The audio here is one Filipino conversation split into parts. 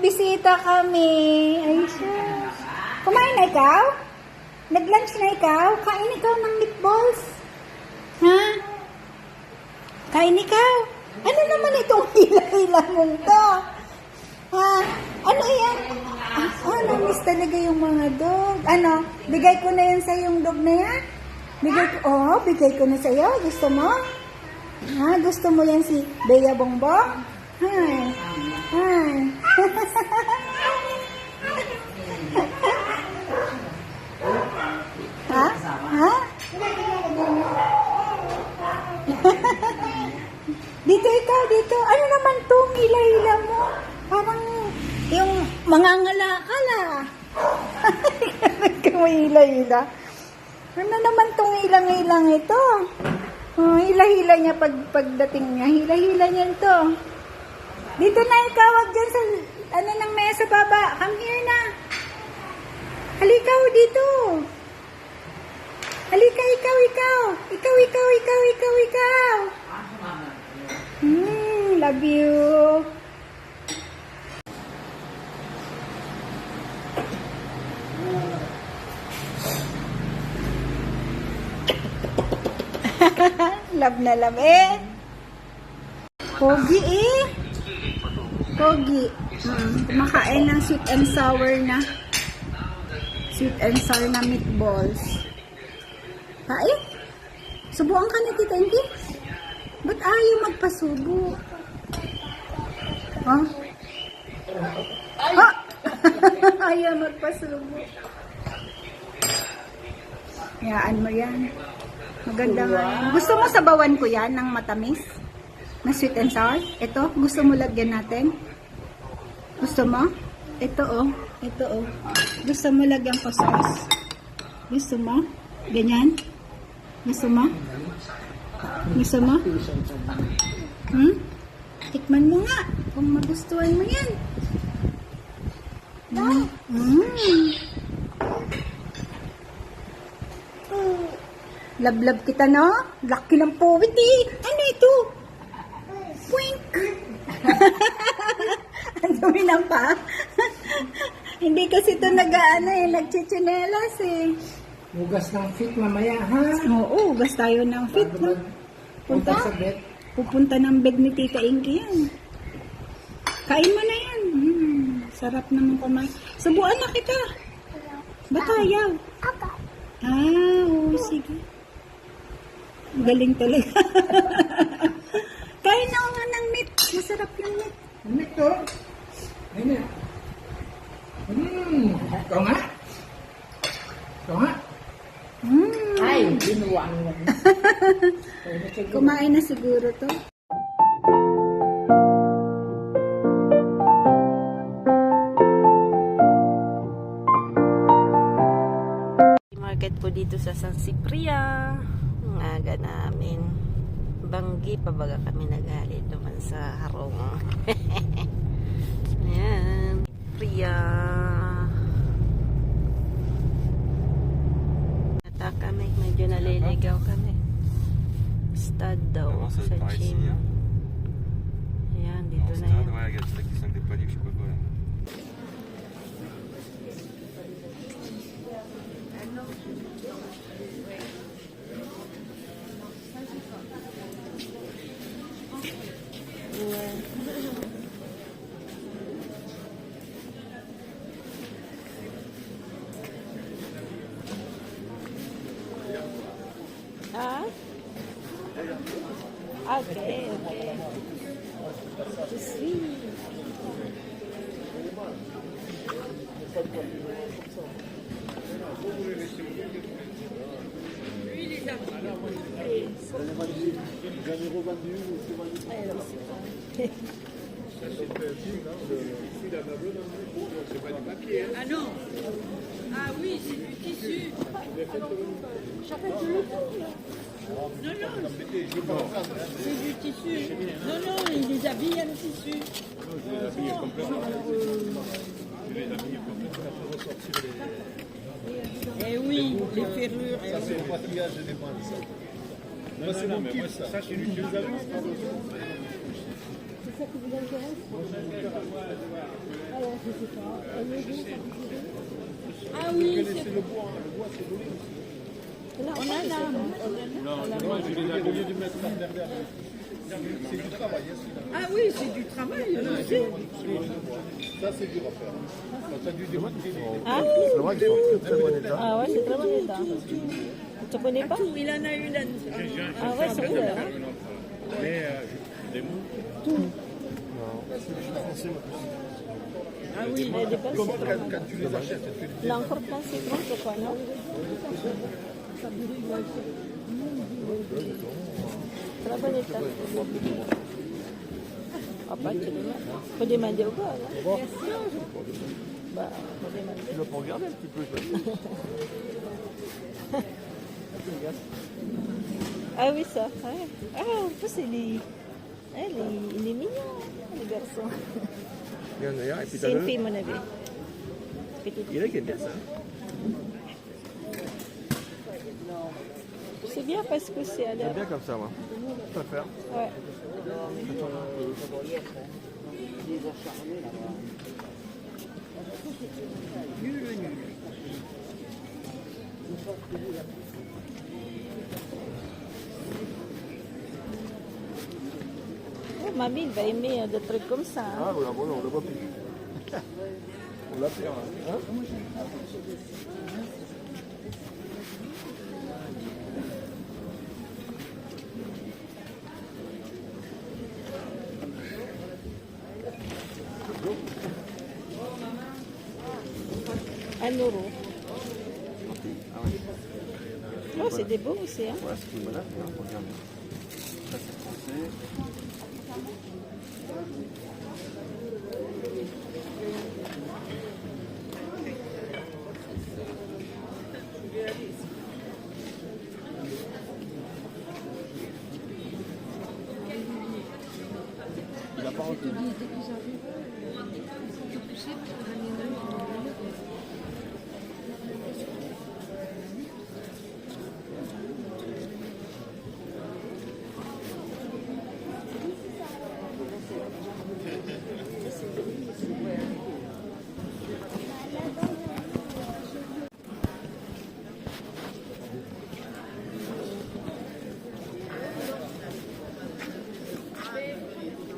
bisita kami. Ay, sus. Kumain na ikaw? Nag-lunch na ikaw? Kain ikaw ng meatballs? Ha? Kain ikaw? Ano naman itong hila-hila mong to? Ha? Ano yan? Namiss talaga yung mga dog. Ano? Bigay ko na yan sa yung dog na yan? Bigay ko na sa'yo. Gusto mo? Ha? Gusto mo yan si Bea Bongbong? Hi. Hi. Ha? Ha? Dito ikaw, dito. Ano naman tong hila-hila mo? Parang yung mangangalakal ah. Hila-hila. Ano naman tong hilang-hilang ito? Hila-hila niya pagdating niya. Hila-hila niya ito. Dito na ikaw, wag dyan sa, ng mesa baba. Come here na. Halika dito. Halika, ikaw. Ikaw. Love you. Love na love eh. Pogi eh. Pogi. Kumakain ng sweet and sour na. Sweet and sour na meatballs. Kain? Subuan ka na, Tita Inky? Ba't ayaw magpasubo? Huh? Ayaw magpasubo. Yaan mo yan. Maganda nga. Gusto mo sabawan ko yan ng matamis? Na sweet and sour? Ito, gusto mo lagyan natin? Gusto mo? Ito oh. Gusto mo lagyan ko sauce? Gusto mo? Ganyan? Gusto mo? Tikman mo nga kung magustuhan mo yan. Love kita, no? Laki ng puwit eh. Ano ito? Wink. Ang dumi ng pa. Hindi kasi ito nagchichinelas eh. Hugas ng fit mamaya, ha? Oo, hugas tayo ng fit, no? Punta sa bed. Pupunta ng bed ni Tita Inky yan. Kain mo na yan. Sarap naman kumain. Subuan na kita. Ba't ayaw? Oo, sige. Galing talaga. Kain na ako nga ng meat. Masarap yung meat. Meat to? Ayun. Ito nga. Ay, ginuwang lang. Kumain na siguro to. Market po dito sa San Ciprian. Ang aga namin. Banggi pa baga kami nagali naman sa harong. Ayan. Ciprian. Kami, medyo naliligaw kami. Stud daw sa gym. Ayan, dito na yan. Ouais, regarde, c'est là qui sont des paniers, je sais pas quoi. Ah? Okay. To see. Ah non. Ah oui, c'est du tissu. Non, non, c'est du tissu. Non, non, il les habille en tissu. Eh oui, les ferrures. Ça, c'est le poitillage des points. Moi, c'est mon kiff, ça. Ça, chez lui, tu les as vus? ça qui vous intéresse? Alors, je sais pas. Ah oui, c'est le bois. Le bois, c'est joli. On a là. Moi, j'ai les ateliers du maître derrière. C'est du travail, hein, celui-là. Ah oui, c'est du travail. Je sais. Ça, c'est dur à faire. Ça a dû démonter les... Ah, C'est vrai qu'ils sont en très bon état. ah ouais, c'est très bon état. Tu connais pas? Tout, il en a une. Ah ouais, c'est vrai. Hein? Mais des mous. Ah oui, il est des belles. Comment quand tu les achètes, tu les L'encre plein, c'est grand, je crois, non? Très bon état. Ah, pas tu faut demander au gars, là. Bah, faut demander. Tu vas pas regarder un petit peu. Ah oui, ça. Ouais. Ah, en plus, il est mignon, le garçon. Il y en a un, et puis C'est une fille, mon avis. Petite. Il y en a qui aiment bien ça. C'est bien parce que c'est à l'air. Bien comme ça, moi. Je préfère. Ouais. Oh, mamie, il va aimer des trucs comme ça. Hein? Ah, voilà, voilà, on le voit plus. On l'a fait, hein. Un euro. Oh, c'est des beaux aussi. Hein? Ouais, c'est une bonne affaire, regarde. Ça, c'est français. Il a pas retenu.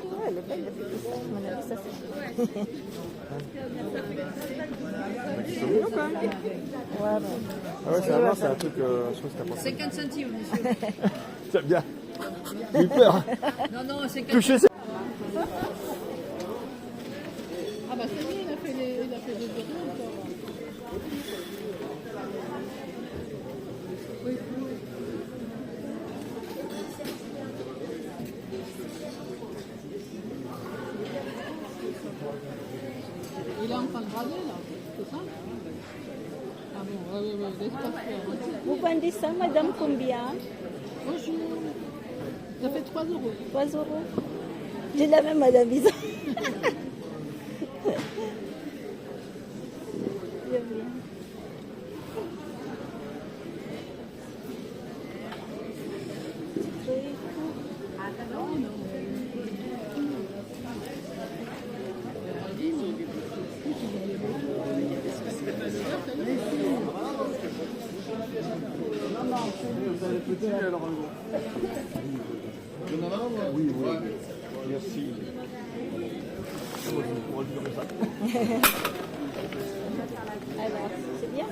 Ouais, elle est belle, la petite. À mon avis, ça c'est. C'est mignon quand même. Ouais, bon. Ah ouais, c'est un c'est un truc, je trouve que c'est pas 50 centimes, monsieur. C'est bien. J'ai eu peur. Non, non, 50 Toucher ça. Ah bah c'est bien, il a fait des euros encore. Oui. Il est en train de brader là, c'est ça? Ah bon, oui, laisse pas faire. Vous vendez ça, madame, combien? Bonjour. Ça fait 3 euros. 3 euros. J'ai la même, madame Bison. Bien, bien. Petit, alors. Oui, oui. Merci. On va le faire comme ça. Alors, c'est bien?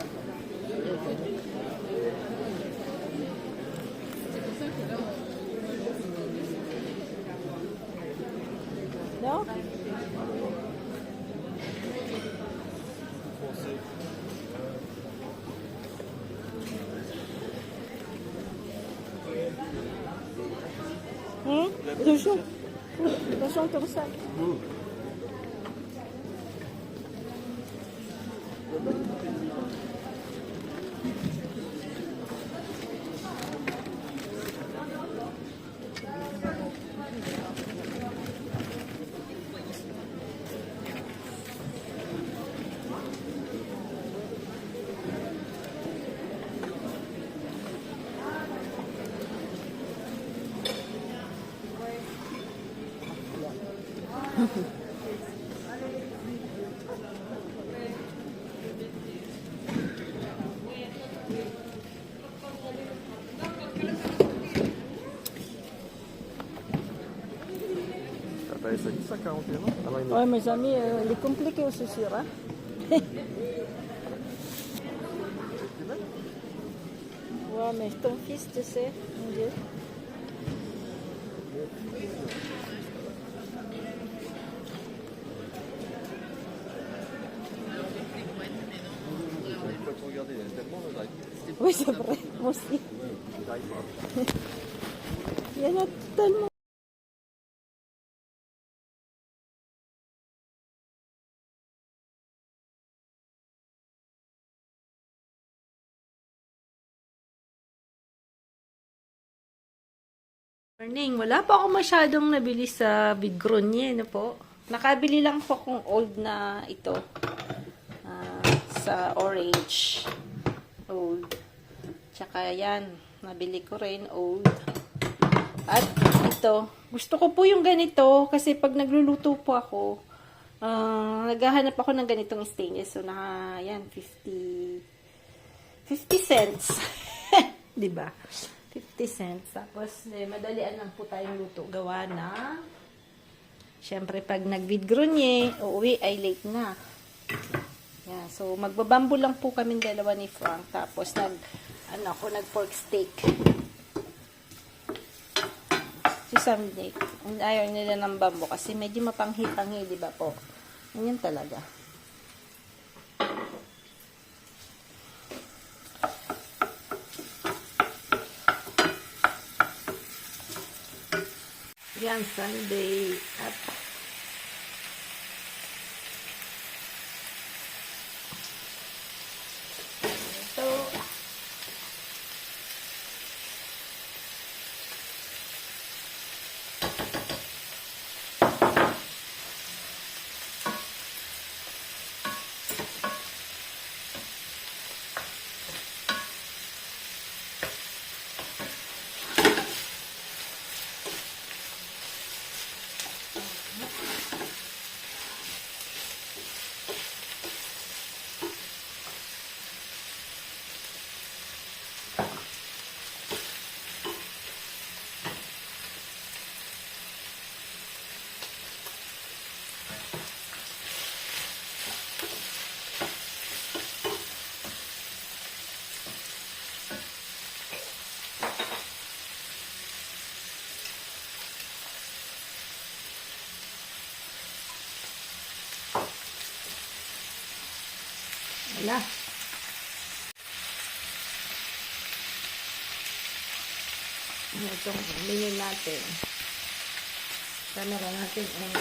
Non? Toujours. Toujours comme ça. T'as pas essayé ça 41 ans? Ah non, il Ouais, mes amis, il est compliqué aussi, sûr, hein? Ouais, mais ton fils, tu sais, mon Dieu. faut te regarder, il y a tellement de Oui, c'est vrai, moi aussi. Il y en a tellement. Morning, wala pa ako masyadong nabili sa Bigronye, no po. Nakabili lang po kung old na ito. Sa orange. Old. Tsaka yan, nabili ko rin old. At ito, gusto ko po yung ganito kasi pag nagluluto po ako, naghahanap ako ng ganitong stainless. So, yan, 50 cents. Diba? 50 cents. Tapos, madalian lang po tayong luto. Gawa na. Syempre, pag nag-Bigronye, uuwi ay late na. Yeah, so, magbabambo lang po kami dalawa ni Frank. Tapos, nag-pork steak. Si Sunday, ayaw nila ng bambo kasi medyo mapanghi-panghi, di ba po? Ganyan talaga. Yan, Sunday. At ito. Wala. Itong menu natin. Camera natin ay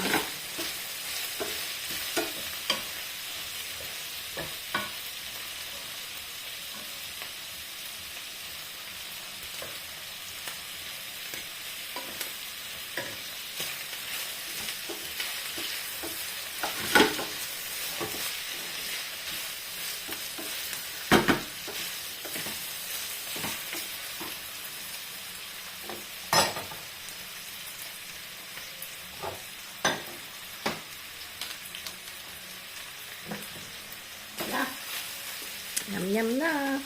yum na.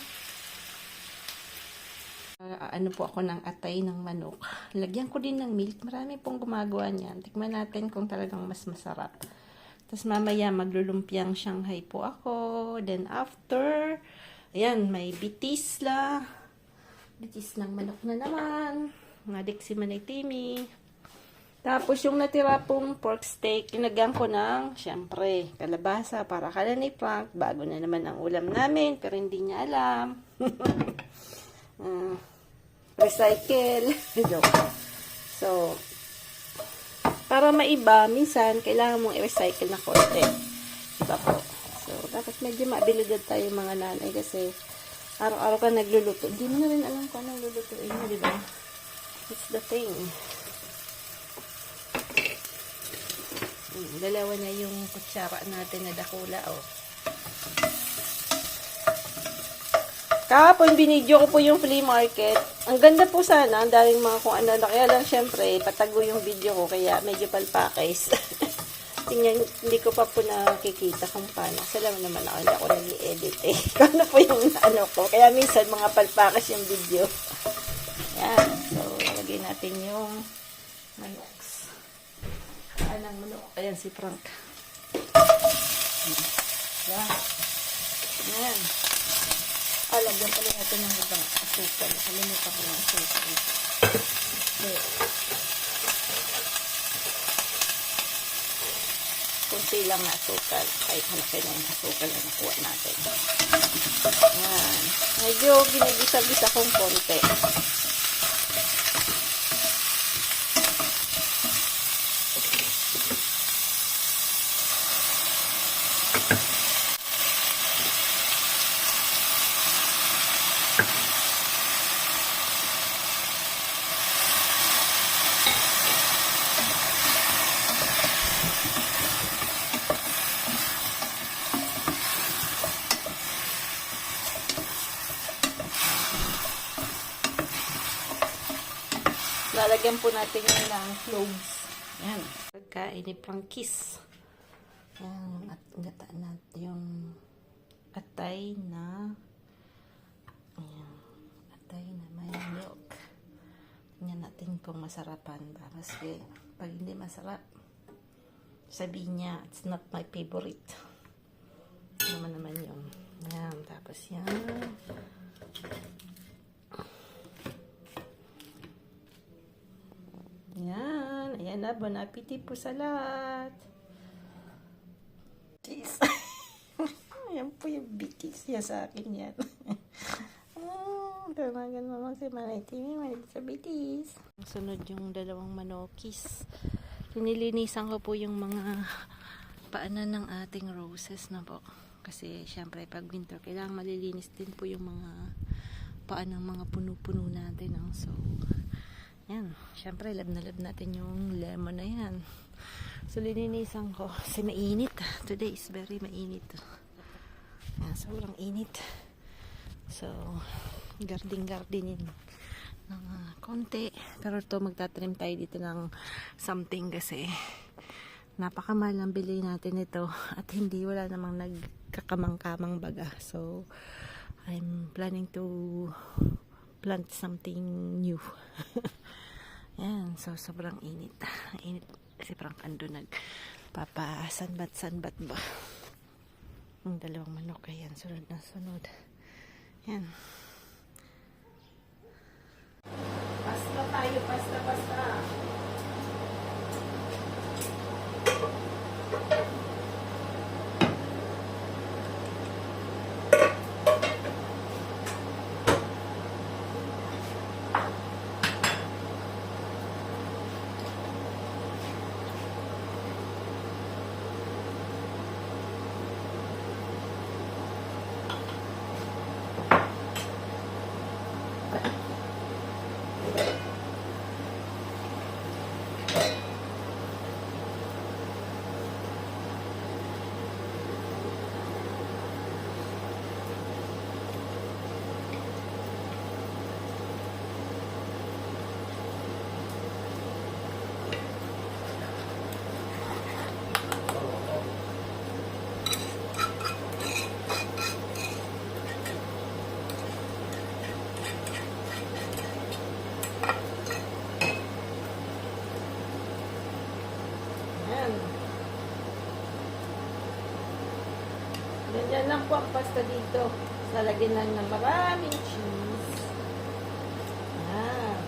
Ano po ako ng atay ng manok. Lagyan ko din ng milk. Marami pong gumagawa niyan. Tikman natin kung talagang mas masarap. Tapos mamaya maglulumpiang Shanghai po ako. Then after, ayan, may bitis la. Bitis ng manok na naman. Ngadik si Manay Timmy. Tapos yung natira pong pork steak, inagyan ko ng, syempre, kalabasa para kala ni Frank. Bago na naman ang ulam namin, pero hindi niya alam. Recycle. So, para maiba, minsan, kailangan mong i-recycle na konti. Diba po? So, dapat medyo mabilidad tayo mga nanay kasi araw-araw ka nagluluto. Hindi mo na rin alam kung anong lulutuin mo, diba? It's the thing. Dalawa na yung kutsara natin na dakula, oh. Kahapon, binidyo ko po yung flea market. Ang ganda po sana. Ang daming mga kung ano. Kaya lang, syempre, patago yung video ko. Kaya medyo palpakis. Tingnan, hindi ko pa po nakikita kung paano. Salamat naman ako, hindi ako nag-i-edit eh. Kano po yung ano ko. Kaya minsan mga palpakas yung video. Yan. So, lagay natin yung manok. Anong manok? Ayan si Frank. Yan. Yan. Lagyan pala natin ng ibang asukal. Kalimutan ko ng asukal. Okay. Kunti lang na asukal. Kahit malaki na yung asukal na nakuha natin. Yan. Medyo ginagisa-gisa kong konti. Lalagyan po natin yun ng cloves. Yan. Pagkain ni Frankis. Yan. At gataan natin yung atay na may milk. Tingnan natin kung masarapan ba. Kasi pag hindi masarap, sabihin niya, it's not my favorite. Naman yun. Yan. Tapos yan. Yan. Ayan na. Bon appetit po sa lahat. Cheese. Ayan po yung bitis. Yan sa akin yan. Tamagan mo si Manay TV. Manay sa bitis. Sunod yung dalawang manokis. Linilinisan ko po yung mga paanan ng ating roses na po. Kasi syempre pag winter kailangan malilinis din po yung mga paan ng mga puno-puno natin. So, yan. Syempre, lab na lab natin yung lemon na yan. So, lininisan ko. Kasi mainit. Today is very mainit. Yan, sobrang init. So, gardening ng konti. Pero ito, magtatrim tayo dito ng something kasi napakamahal ang bili natin ito. At hindi, wala namang nagkakamang-kamang baga. So, I'm planning to plant something new. Yan, so sobrang init. Init kasi parang ando nagpapasanbat-sanbat ba. Yung dalawang manok, ayan, sunod na sunod. Yan. Pasta tayo, pasta. Ganyan lang po ang pasta dito. Lalagyan lang ng maraming cheese. Yan.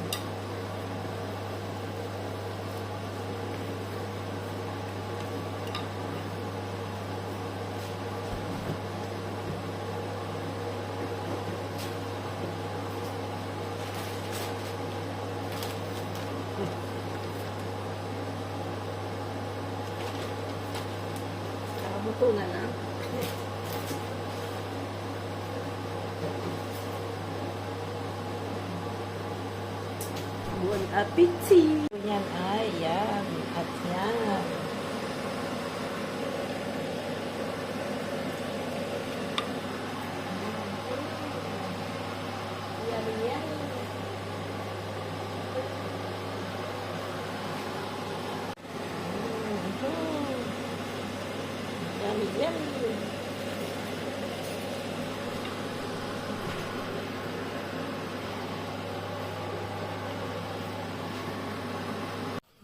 Nakabuto na na. Bon appetit! Yan ay, yan. At yan. Yummy, yummy. Ayan.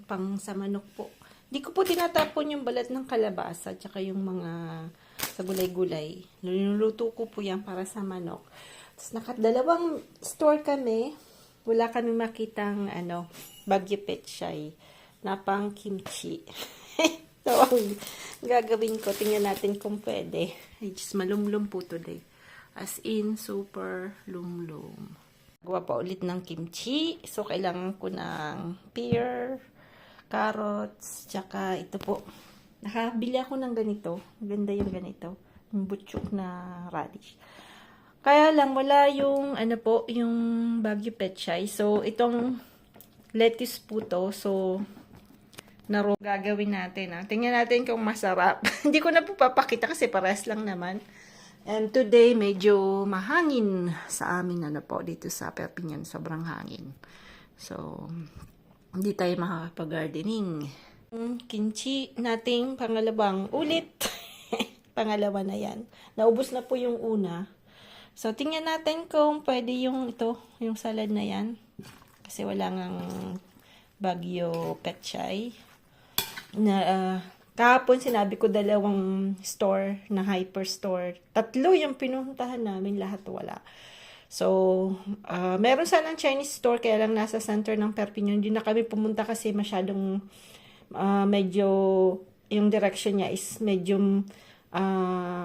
Pang sa manok po. Di ko po tinatapon yung balat ng kalabasa tsaka yung mga sa gulay-gulay. Niluluto ko po yan para sa manok. Tapos nakadalawang store kami. Wala kami makitang Baguio Petchay na pang kimchi. So, ang gagawin ko, tingnan natin kung pwede. I just malumlum po today. As in, super lumlum. Gawa pa ulit ng kimchi. So, kailangan ko ng pear, carrots, tsaka ito po. Nakabili ako ng ganito. Maganda yung ganito. Yung butchok na radish. Kaya lang, wala yung, yung Baguio Petchay. So, itong lettuce po to. So, gagawin natin. Tingnan natin kung masarap. Hindi ko na po papakita kasi pares lang naman. And today, medyo mahangin sa amin, dito sa Perpignan. Sobrang hangin. So, hindi tayo makakapag-gardening. Kimchi nating pangalawang ulit. Pangalawa na yan. Naubos na po yung una. So, tingnan natin kung pwede yung salad na yan. Kasi wala ngang Baguio Petchay. Kahapon sinabi ko 2 store na hyperstore. 3 yung pinuntahan namin, lahat wala. So, meron sanang Chinese store, kaya lang nasa center ng Perpignan. Hindi na kami pumunta kasi masyadong medyo, yung direction niya is medyo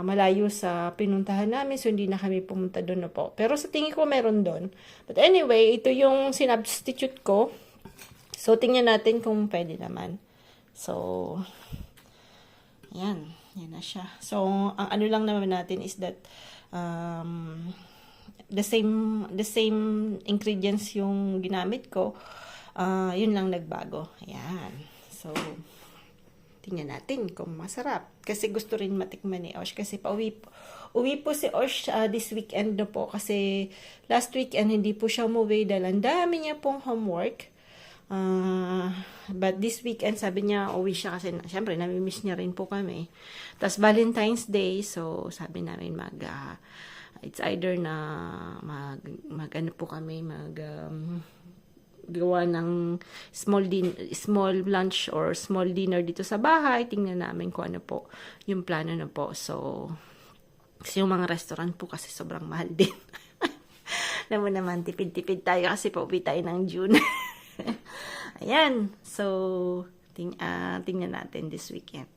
malayo sa pinuntahan namin. So, hindi na kami pumunta doon na po. Pero sa tingin ko meron doon. But anyway, ito yung sinubstitute ko. So, tingnan natin kung pwede naman. So, yan. Yan na siya. So, ang ano lang naman natin is that the same ingredients yung ginamit ko. Yun lang nagbago. Ayan. So, tingnan natin kung masarap. Kasi gusto rin matikman ni Osh. Kasi uwi po si Osh this weekend na po. Kasi last weekend hindi po siya umuwi dahil ang dami niya pong homework. But this weekend sabi niya uwi siya kasi syempre namimiss niya rin po kami. Tapos Valentine's Day, so sabi namin it's either na gawa ng small lunch or small dinner dito sa bahay. Tingnan namin kung ano po yung plano na po. So, kasi yung mga restaurant po kasi sobrang mahal din. Alam mo naman, tipid-tipid tayo kasi pauwi tayo ng June. Ayan. So, tingnan natin this weekend.